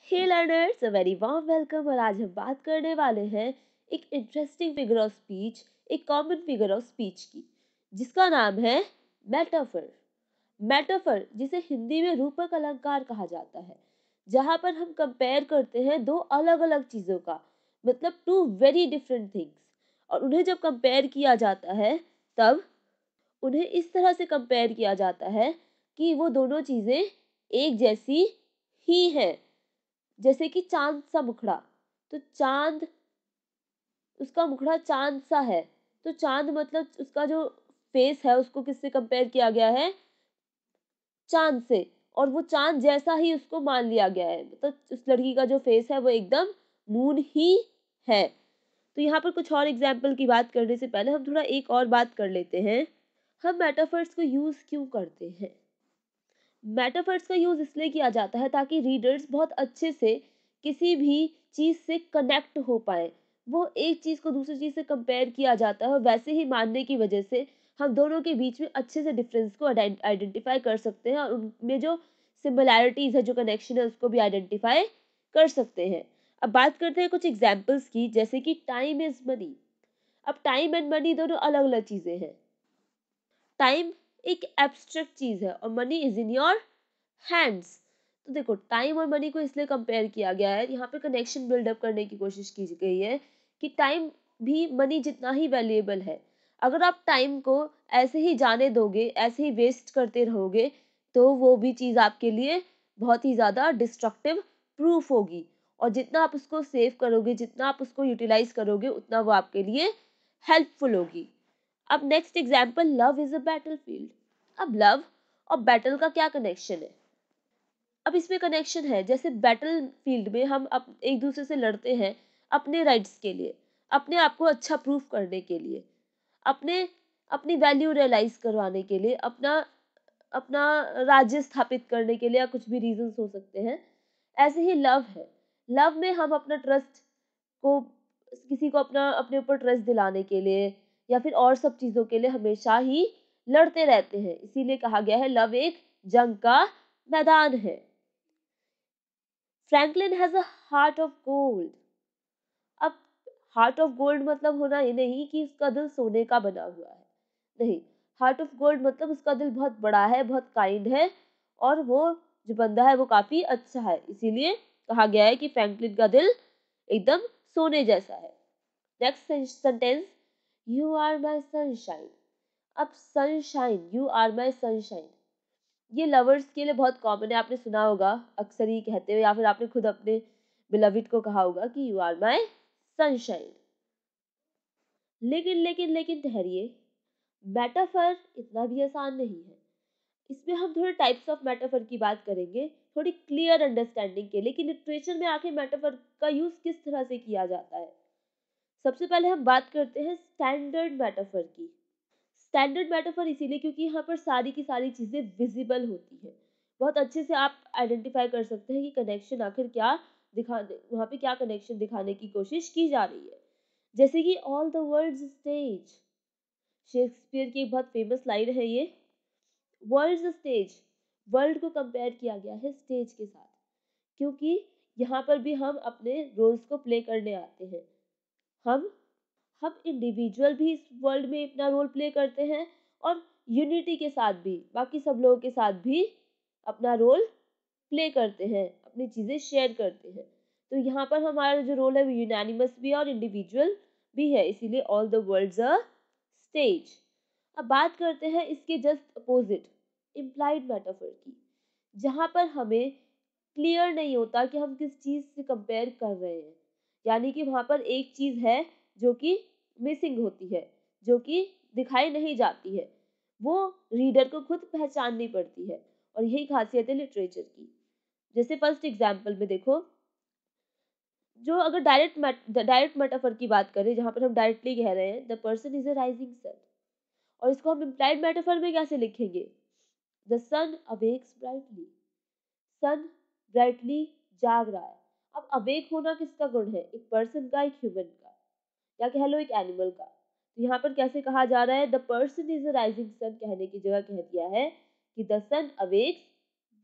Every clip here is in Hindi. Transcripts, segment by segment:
Hey learners, a very warm welcome. और आज हम बात करने वाले हैं एक इंटरेस्टिंग फिगर ऑफ स्पीच, एक कॉमन फिगर ऑफ स्पीच की, जिसका नाम है मेटाफर। मेटाफर, जिसे हिंदी में रूपक अलंकार कहा जाता है, जहाँ पर हम कंपेयर करते हैं दो अलग अलग चीज़ों का, मतलब टू वेरी डिफरेंट थिंग्स। और उन्हें जब कंपेयर किया जाता है तब उन्हें इस तरह से कंपेयर किया जाता है कि वो दोनों चीज़ें एक जैसी ही हैं। जैसे कि चांद सा मुखड़ा, तो चांद, उसका मुखड़ा चांद सा है, तो चांद मतलब उसका जो फेस है उसको किससे कंपेयर किया गया है? चांद से। और वो चांद जैसा ही उसको मान लिया गया है, मतलब उस लड़की का जो फेस है वो एकदम मून ही है। तो यहाँ पर कुछ और एग्जाम्पल की बात करने से पहले हम थोड़ा एक और बात कर लेते हैं। हम मेटाफर्स को यूज क्यों करते हैं? मेटाफर्स का यूज इसलिए किया जाता है ताकि रीडर्स बहुत अच्छे से किसी भी चीज से कनेक्ट हो पाए। वो एक चीज को दूसरी चीज से कंपेयर किया जाता है और वैसे ही मानने की वजह से हम दोनों के बीच में अच्छे से डिफरेंस को आइडेंटिफाई कर सकते हैं और उनमें जो सिमिलैरिटीज है, जो कनेक्शन है, उसको भी आइडेंटिफाई कर सकते हैं। अब बात करते हैं कुछ एग्जाम्पल्स की, जैसे कि टाइम इज मनी। अब टाइम एंड मनी दोनों अलग अलग चीजें हैं। टाइम एक एब्स्ट्रैक्ट चीज है और money is in your hands. तो देखो, टाइम और मनी को इसलिए कंपेयर किया गया है, यहाँ पे कनेक्शन बिल्डअप करने की कोशिश की गई है कि टाइम भी मनी जितना ही वैल्यूएबल है। अगर आप टाइम को ऐसे ही जाने दोगे, ऐसे ही वेस्ट करते रहोगे, तो वो भी चीज़ आपके लिए बहुत ही ज़्यादा डिस्ट्रक्टिव प्रूफ होगी। और जितना आप उसको सेव करोगे, जितना आप उसको यूटिलाइज करोगे, उतना वो आपके लिए हेल्पफुल होगी। अब next example, love is a battlefield. अब लव और बैटल का क्या कनेक्शन है? अब इसमें कनेक्शन है, जैसे बैटल फील्ड में हम एक दूसरे से लड़ते हैं अपने राइट्स के लिए, अपने आप को अच्छा प्रूफ करने के लिए, अपने अपनी वैल्यू रियलाइज करवाने के लिए, अपना अपना राज्य स्थापित करने के लिए, या कुछ भी रीजंस हो सकते हैं। ऐसे ही लव है। लव में हम अपना ट्रस्ट को, किसी को अपना अपने ऊपर ट्रस्ट दिलाने के लिए या फिर और सब चीज़ों के लिए हमेशा ही लड़ते रहते हैं। इसीलिए कहा गया है लव एक जंग का मैदान है। Franklin has a heart of gold. अब हार्ट ऑफ गोल्ड मतलब होना ये नहीं कि उसका दिल सोने का बना हुआ है, नहीं। हार्ट ऑफ गोल्ड मतलब उसका दिल बहुत बड़ा है, बहुत काइंड है, और वो जो बंदा है वो काफी अच्छा है। इसीलिए कहा गया है कि फ्रैंकलिन का दिल एकदम सोने जैसा है। Next sentence, you are my sunshine. अब sunshine, you are my sunshine, ये लवर्स के लिए बहुत कॉमन है। आपने सुना होगा अक्सर ही कहते हुए, या फिर आपने खुद अपने बिलविड को कहा होगा कि यू आर माई सनशाइन। लेकिन लेकिन लेकिन ठहरिए, मेटाफर इतना भी आसान नहीं है। इसमें हम थोड़े टाइप्स ऑफ मेटाफर की बात करेंगे, थोड़ी क्लियर अंडरस्टैंडिंग के लिए कि लिटरेचर में आखिर मेटाफर का यूज किस तरह से किया जाता है। सबसे पहले हम बात करते हैं स्टैंडर्ड मेटाफर की। स्टैंडर्ड मेटाफर इसीलिए क्योंकि यहाँ पर सारी की सारी चीज़ें विजिबल होती हैं। बहुत अच्छे से आप आइडेंटिफाई कर सकते हैं कि कनेक्शन आखिर क्या दिखाने, वहाँ पे क्या कनेक्शन दिखाने की कोशिश की जा रही है। जैसे कि all the world's stage, Shakespeare की एक बहुत फेमस लाइन है ये। वर्ल्ड्स स्टेज, वर्ल्ड को कंपेयर किया गया है स्टेज के साथ, क्योंकि यहाँ पर भी हम अपने रोल्स को प्ले करने आते हैं। हम हम इंडिविजुअल भी इस वर्ल्ड में अपना रोल प्ले करते हैं, और यूनिटी के साथ भी, बाकी सब लोगों के साथ भी अपना रोल प्ले करते हैं, अपनी चीज़ें शेयर करते हैं। तो यहाँ पर हमारा जो रोल है वो यूनानिमस भी है और इंडिविजुअल भी है, इसीलिए all the world's a stage. अब बात करते हैं इसके जस्ट अपोजिट, इम्प्लाइड मेटाफर की, जहाँ पर हमें क्लियर नहीं होता कि हम किस चीज़ से कंपेयर कर रहे हैं। यानी कि वहाँ पर एक चीज़ है जो कि मिसिंग होती है, जो कि दिखाई नहीं जाती है, वो रीडर को खुद पहचाननी पड़ती है। और यही खासियत है लिटरेचर की। जैसे फर्स्ट एग्जाम्पल में देखो, जो अगर डायरेक्ट मेटाफर की बात करें, जहाँ पर हम डायरेक्टली कह रहे हैं the person is a rising sun, और इसको हम इम्प्लाइड मेटाफर में कैसे लिखेंगे? The sun awakes brightly, sun brightly जाग रहा है। अब अवेक होना किसका गुण है? एक पर्सन का, एक ह्यूमन का, या कह लो एक एनिमल का। तो यहाँ पर कैसे कहा जा रहा है? The person is a rising sun कहने की जगह कह दिया है कि द सन अवेक्स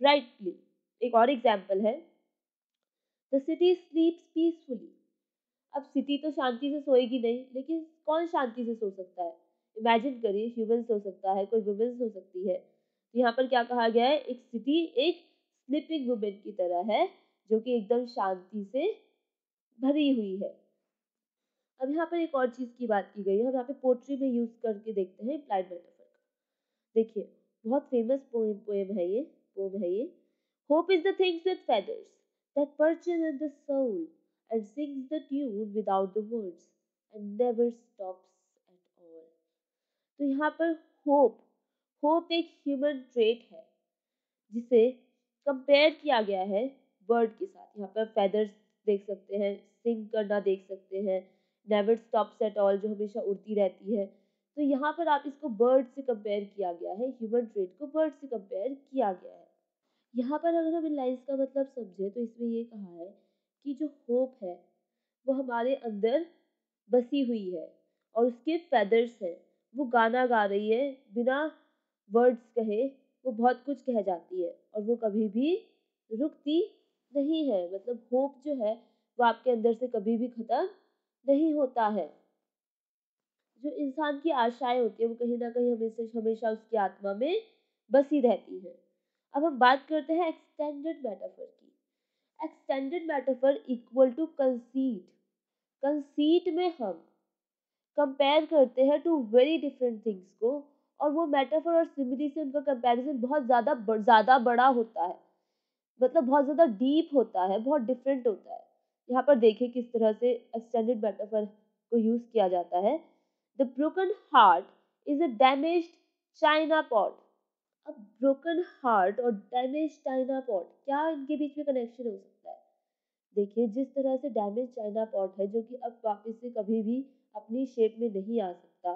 ब्राइटली। एक और एग्जाम्पल है, द सिटी स्लीप्स पीसफुली। अब सिटी तो शांति से सोएगी नहीं, लेकिन कौन शांति से सो सकता है? इमेजिन करिए, ह्यूमन सो सकता है, कोई वुमेन सो सकती है। तो यहाँ पर क्या कहा गया है, एक सिटी एक स्लीपिंग वुमेन की तरह है, जो कि एकदम शांति से भरी हुई है। अब यहाँ पर एक और चीज की बात की गई है, हम यहाँ पे पोट्री में यूज करके देखते हैं इम्प्लाइड मेटाफर का। देखिए, बहुत फेमस पोएम है ये। Hope is the things with feathers that perches in the soul and sings the tune without the words and never stops at all। तो यहाँ पर होप एक ह्यूमन ट्रेट है, जिसे कंपेयर किया गया है बर्ड के साथ। यहाँ पर फेदर्स देख सकते हैं, सिंग करना देख सकते हैं, नेवर स्टॉप्स एट ऑल जो हमेशा उड़ती रहती है। तो यहाँ पर आप इसको बर्ड से कंपेयर किया गया है, ह्यूमन ट्रेट को बर्ड से कंपेयर किया गया है। यहाँ पर अगर हम इन लाइन्स का मतलब समझे तो इसमें ये कहा है कि जो होप है वो हमारे अंदर बसी हुई है और उसके फेदर्स हैं, वो गाना गा रही है बिना वर्ड्स कहे, वो बहुत कुछ कह जाती है और वो कभी भी रुकती नहीं है। मतलब होप जो है वो आपके अंदर से कभी भी खत्म नहीं होता है। जो इंसान की आशाएं होती है वो कहीं ना कहीं हमेशा उसकी आत्मा में बसी रहती है। अब हम बात करते हैं एक्सटेंडेड मेटाफर की। Extended metaphor equal to conceit. Conceit में हम कंपेयर करते हैं टू वेरी डिफरेंट थिंग्स को, और वो मेटाफर और सिमिली से उनका कंपैरिजन बहुत ज़्यादा बड़ा होता है, मतलब बहुत ज़्यादा डीप होता है, बहुत डिफरेंट होता है। यहाँ पर देखिए किस तरह से एक्सटेंडेड मेटाफर को यूज़ किया जाता है। The broken heart is a damaged China pot. अब ब्रोकन हार्ट और डैमेज चाइना पॉट, क्या इनके बीच में कनेक्शन हो सकता है? देखिए, जिस तरह से डैमेज चाइना पॉट है जो कि अब वापस से कभी भी अपनी शेप में नहीं आ सकता,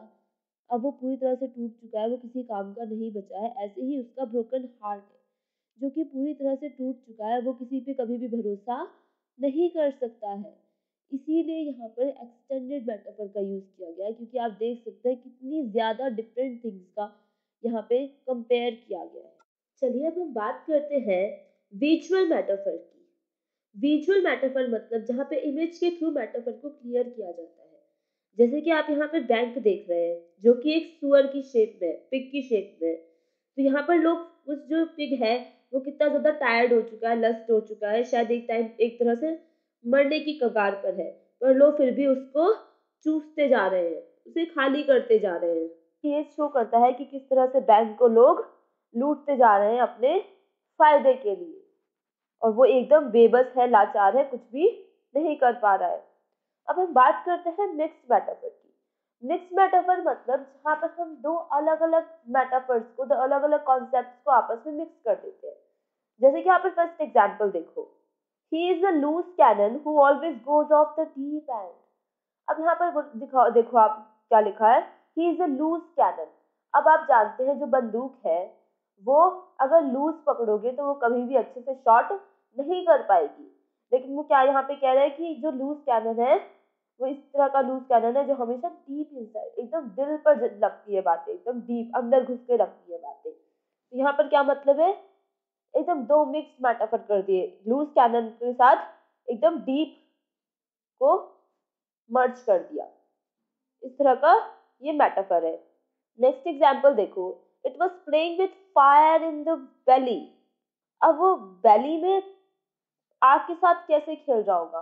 अब वो पूरी तरह से टूट चुका है, वो किसी काम का नहीं बचा है, ऐसे ही उसका ब्रोकन हार्ट है जो कि पूरी तरह से टूट चुका है, वो किसी पे कभी भी भरोसा नहीं कर सकता है। इसीलिए यहाँ पर एक्सटेंडेड मेटाफर का यूज किया गया है, क्योंकि आप देख सकते हैं कितनी ज्यादा डिफरेंट थिंग्स का यहाँ पे कंपेयर किया गया है। चलिए अब हम बात करते हैं विजुअल मेटाफर की। विजुअल मेटाफर मतलब जहाँ पे इमेज के थ्रू मेटाफर को क्लियर किया जाता है। जैसे कि आप यहाँ पर बैंक देख रहे हैं जो कि एक सुअर की शेप में, पिग की शेप में। तो यहाँ पर लोग, उस जो पिग है वो कितना ज्यादा टायर्ड हो चुका है, लस्ट हो चुका है, शायद एक तरह से मरने की कगार पर है, पर लोग फिर भी उसको चूसते जा रहे हैं, उसे खाली करते जा रहे हैं। ये शो करता है कि किस तरह से बैंक को लोग लूटते जा रहे हैं अपने फायदे के लिए, और वो एकदम बेबस है, लाचार है, कुछ भी नहीं कर पा रहा है। अब हम बात करते हैं मिक्स्ड मेटाफर की। मिक्स्ड मेटाफर मतलब जहाँ पर हम दो अलग अलग मेटाफर्स को, दो अलग अलग कॉन्सेप्ट्स को आपस में मिक्स कर देते हैं। जैसे कि यहाँ पर फर्स्ट एग्जांपल देखो, he is a loose cannon who always goes off the deep end. अब यहाँ पर देखो आप क्या लिखा है, he is a loose cannon. अब आप जानते हैं जो बंदूक है वो अगर लूज पकड़ोगे तो वो कभी भी अच्छे से शॉट नहीं कर पाएगी, लेकिन वो क्या यहाँ पे कह रहा है कि जो लूज कैनन है वो इस तरह का लूज कैनन है जो हमेशा डीप इनसाइड, एकदम दिल पर लगती है बातें, एकदम डीप अंदर घुस के लगती है बातें। तो यहाँ पर क्या मतलब है, एकदम दो मिक्स मेटाफर कर दिए, लूज कैनन के साथ एकदम डीप को मर्ज कर दिया, इस तरह का ये मेटाफर है। नेक्स्ट एग्जांपल देखो, it was playing with fire in the belly. अब वो बेली में आग के साथ कैसे खेल रहा होगा?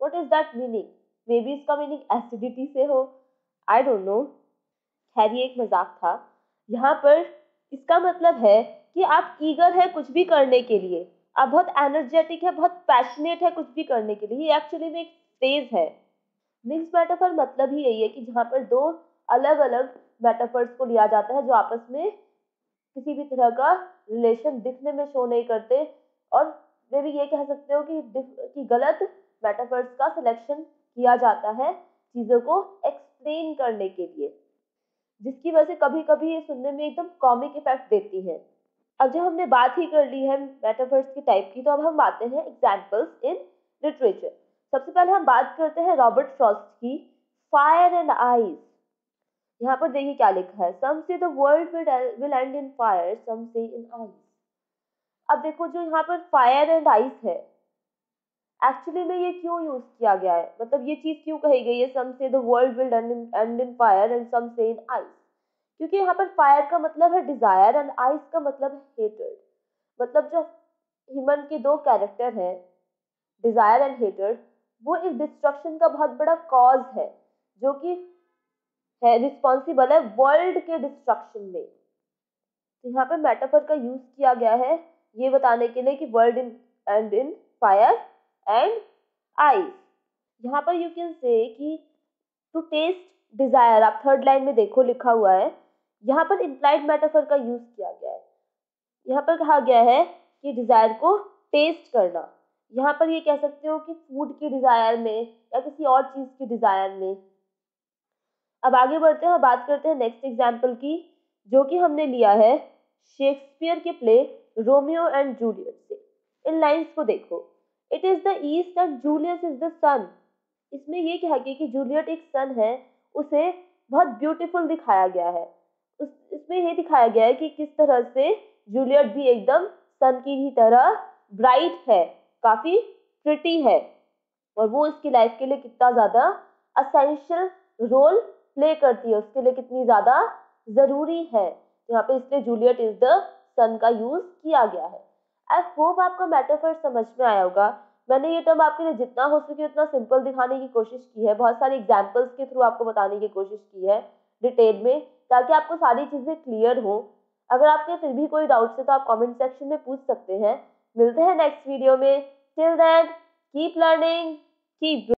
What is that meaning? May be इसका मीनिंग एसिडिटी से हो, आई डोंट नो। खैर ये एक मजाक था। यहाँ पर इसका मतलब है कि आप ईगर है कुछ भी करने के लिए, आप बहुत एनर्जेटिक है, बहुत पैशनेट है कुछ भी करने के लिए। ये एक्चुअली में एक फेज है। मिक्स मेटाफर मतलब ही यही है कि जहाँ पर दो अलग अलग मेटाफर्स को लिया जाता है जो आपस में किसी भी तरह का रिलेशन दिखने में शो नहीं करते, और मे भी ये कह सकते हो कि गलत मेटाफर्स का सिलेक्शन किया जाता है चीज़ों को एक्सप्लेन करने के लिए, जिसकी वजह से कभी कभी ये सुनने में एकदम कॉमिक इफेक्ट देती है। अब जब हमने बात ही कर ली है मेटाफर्स की टाइप की, तो अब हम आते हैं एग्जाम्पल्स इन लिटरेचर। सबसे पहले हम बात करते हैं रॉबर्ट फ्रॉस्ट की फायर एंड आइज। यहाँ पर देखिए क्या लिखा है, some say the world will end in fire, some say in ice. अब देखो जो यहाँ पर फायर एंड आइस है, एक्चुअली में ये क्यों यूज किया गया है, मतलब ये चीज क्यों कही गई है, some say the world will end in fire and some say in ice, क्योंकि यहाँ पर फायर का मतलब है डिजायर एंड आइस का मतलब है हेटर्ड। मतलब जो ह्यूमन के दो कैरेक्टर हैं, डिजायर एंड हेटर्ड, वो एक डिस्ट्रक्शन का बहुत बड़ा कॉज है, जो कि है रिस्पॉन्सिबल है वर्ल्ड के डिस्ट्रक्शन में। तो यहाँ पे मेटाफर का यूज किया गया है ये बताने के लिए कि world in and in fire and ice. यहाँ पर यू कैन से कि टू टेस्ट डिजायर, आप थर्ड लाइन में देखो लिखा हुआ है, यहाँ पर इम्प्लाइड मेटाफर का यूज किया गया है। यहाँ पर कहा गया है कि डिजायर को टेस्ट करना, यहाँ पर ये कह सकते हो कि फूड की डिजायर में या किसी और चीज की डिजायर में। अब आगे बढ़ते हैं और बात करते हैं नेक्स्ट एग्जाम्पल की, जो कि हमने लिया है शेक्सपियर के प्ले रोमियो एंड जूलियट से। इन लाइंस को देखो, it is the east and Juliet is the sun. इसमें ये कहा गया कि जूलियट एक सन है, उसे बहुत ब्यूटीफुल दिखाया गया है। इसमें ये दिखाया गया है कि किस तरह से जूलियट भी एकदम सन की ही तरह ब्राइट है, काफी प्रिटी है, और वो इसकी लाइफ के लिए कितना ज्यादा असेंशियल रोल प्ले करती है, उसके लिए कितनी ज्यादा जरूरी है। यहाँ पे इसलिए जूलियट इज द सन का यूज किया गया है। आई होप आपको मेटाफर समझ में आया होगा। मैंने ये टर्म आपके लिए जितना हो सके उतना सिंपल दिखाने की कोशिश की है, बहुत सारे एग्जाम्पल्स के थ्रू आपको बताने की कोशिश की है डिटेल में, ताकि आपको सारी चीजें क्लियर हो। अगर आपके फिर भी कोई डाउट्स है तो आप कमेंट सेक्शन में पूछ सकते हैं। मिलते हैं नेक्स्ट वीडियो में। Till then keep learning, keep